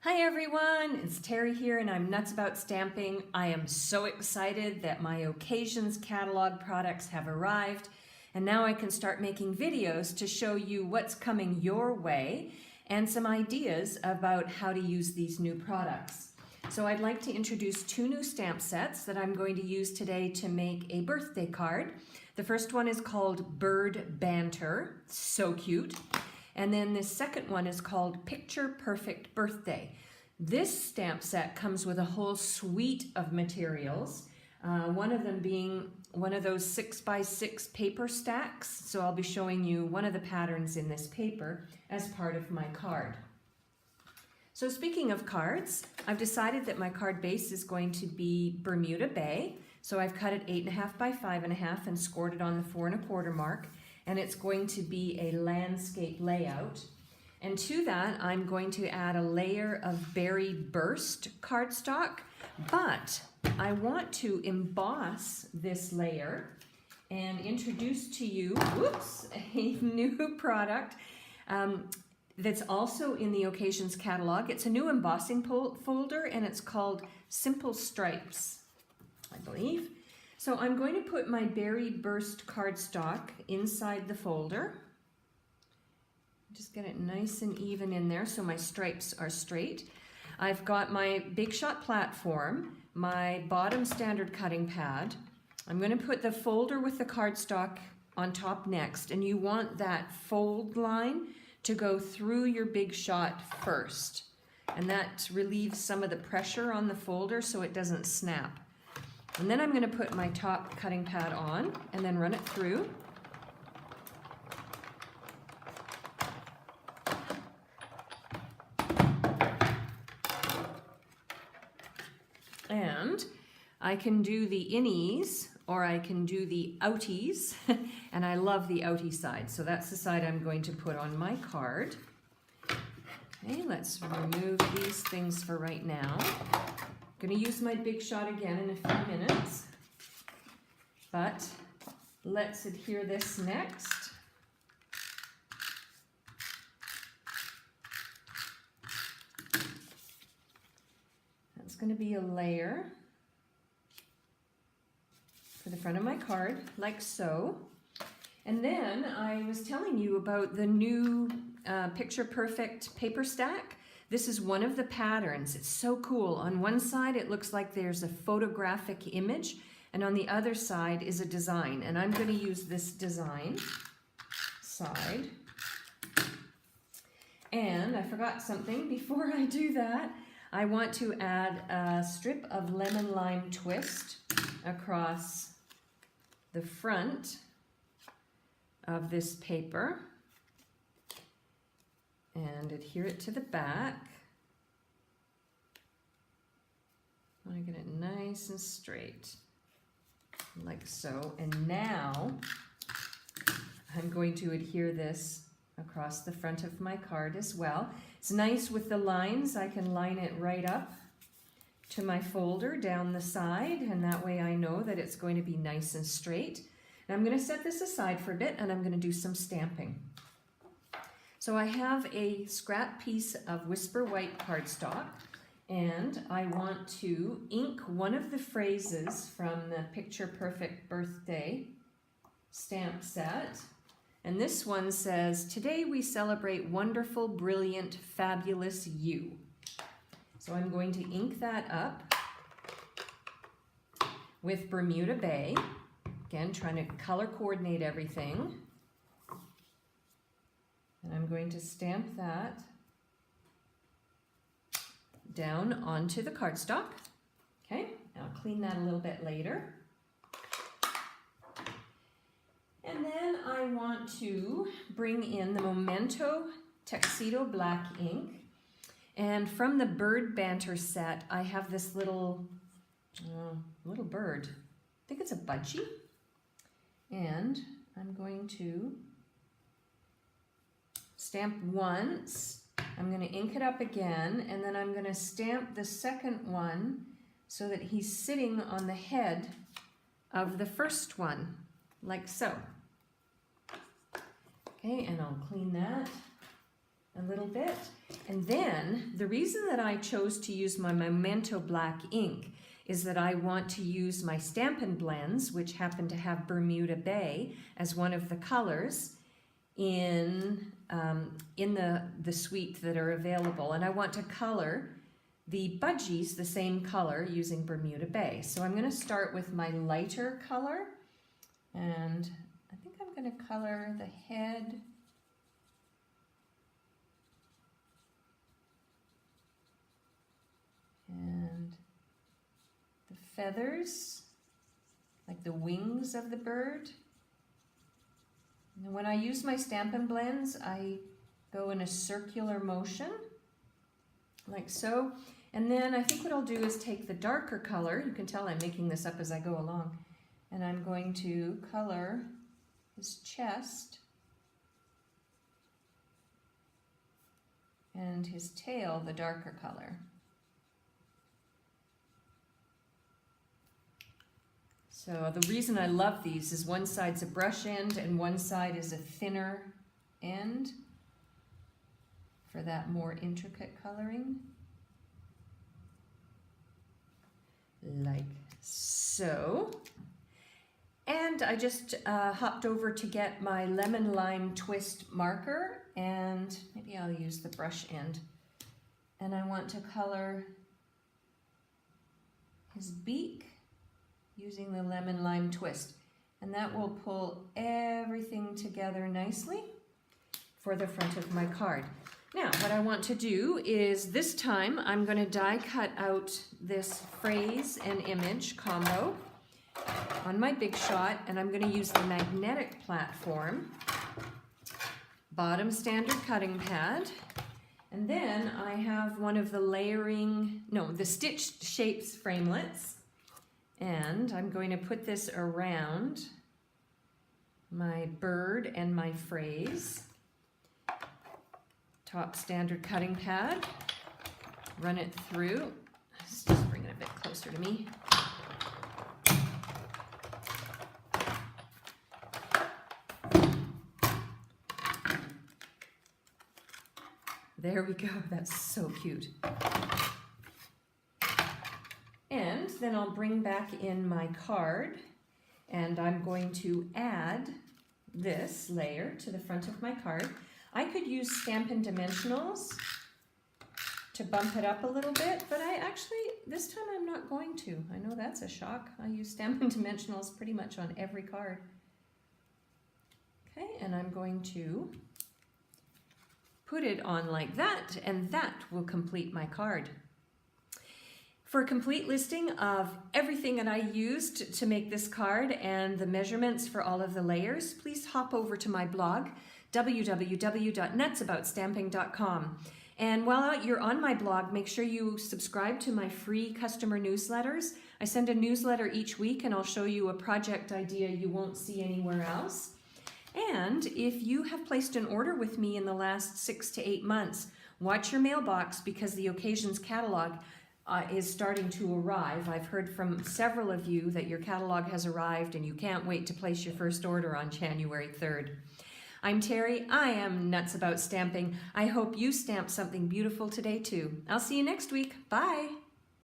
Hi everyone, it's Terry here and I'm nuts about stamping. I am so excited that my Occasions catalog products have arrived and now I can start making videos to show you what's coming your way and some ideas about how to use these new products. So I'd like to introduce two new stamp sets that I'm going to use today to make a birthday card. The first one is called Bird Banter, so cute. And then the second one is called Picture Perfect Birthday. This stamp set comes with a whole suite of materials, one of them being one of those 6x6 paper stacks. So I'll be showing you one of the patterns in this paper as part of my card. So speaking of cards, I've decided that my card base is going to be Bermuda Bay. So I've cut it 8.5 by 5.5 and scored it on the 4 1/4 mark. And it's going to be a landscape layout. And to that, I'm going to add a layer of berry burst cardstock, but I want to emboss this layer and introduce to you, a new product that's also in the Occasions catalog. It's a new embossing folder and it's called Simple Stripes, I believe. So I'm going to put my berry burst cardstock inside the folder. Just get it nice and even in there so my stripes are straight. I've got my Big Shot platform, my bottom standard cutting pad. I'm going to put the folder with the cardstock on top next, and you want that fold line to go through your Big Shot first. And that relieves some of the pressure on the folder so it doesn't snap. And then I'm going to put my top cutting pad on and then run it through. And I can do the innies or I can do the outies, and I love the outie side. So that's the side I'm going to put on my card. Okay, let's remove these things for right now. I'm going to use my Big Shot again in a few minutes, but let's adhere this next. That's going to be a layer for the front of my card, like so. And then I was telling you about the new Picture Perfect paper stack. This is one of the patterns. It's so cool. On one side, it looks like there's a photographic image, and on the other side is a design. And I'm going to use this design side. And I forgot something. Before I do that, I want to add a strip of lemon lime twist across the front of this paper. And adhere it to the back. I want to get it nice and straight, like so. And now I'm going to adhere this across the front of my card as well. It's nice with the lines. I can line it right up to my folder down the side, and that way I know that it's going to be nice and straight. And I'm going to set this aside for a bit, and I'm going to do some stamping. So I have a scrap piece of Whisper White cardstock, and I want to ink one of the phrases from the Picture Perfect Birthday stamp set. And this one says, "Today we celebrate wonderful, brilliant, fabulous you." So I'm going to ink that up with Bermuda Bay. Again, trying to color coordinate everything. And I'm going to stamp that down onto the cardstock. Okay, I'll clean that a little bit later. And then I want to bring in the Memento Tuxedo Black ink. And from the Bird Banter set, I have this little bird. I think it's a budgie. And I'm going to stamp once, I'm going to ink it up again, and then I'm going to stamp the second one so that he's sitting on the head of the first one, like so. Okay, and I'll clean that a little bit. And then the reason that I chose to use my Memento black ink is that I want to use my Stampin Blends, which happen to have Bermuda Bay as one of the colors in the suite that are available. And I want to color the budgies the same color using Bermuda Bay. So I'm going to start with my lighter color, and I think I'm going to color the head and the feathers, like the wings of the bird. And when I use my Stampin Blends, I go in a circular motion, like so. And then I think what I'll do is take the darker color, you can tell I'm making this up as I go along, and I'm going to color his chest and his tail the darker color. So the reason I love these is one side's a brush end and one side is a thinner end for that more intricate coloring. Like so. And I just hopped over to get my lemon lime twist marker, and maybe I'll use the brush end. And I want to color his beak using the lemon lime twist, and that will pull everything together nicely for the front of my card. Now what I want to do is this time I'm going to die cut out this phrase and image combo on my Big Shot, and I'm going to use the magnetic platform, bottom standard cutting pad, and then I have one of the the stitched shapes framelits. And I'm going to put this around my bird and my phrase. Top standard cutting pad. Run it through. Let's just bring it a bit closer to me. There we go. That's so cute. And then I'll bring back in my card, and I'm going to add this layer to the front of my card. I could use Stampin' Dimensionals to bump it up a little bit, but this time I'm not going to. I know that's a shock. I use Stampin' Dimensionals pretty much on every card. Okay, and I'm going to put it on like that, and that will complete my card. For a complete listing of everything that I used to make this card and the measurements for all of the layers, please hop over to my blog, www.nutsaboutsstamping.com. And while you're on my blog, make sure you subscribe to my free customer newsletters. I send a newsletter each week, and I'll show you a project idea you won't see anywhere else. And if you have placed an order with me in the last 6 to 8 months, watch your mailbox, because the Occasions catalog is starting to arrive. I've heard from several of you that your catalog has arrived and you can't wait to place your first order on January 3rd. I'm Terry. I am Nuts About Stamping. I hope you stamp something beautiful today too. I'll see you next week. Bye.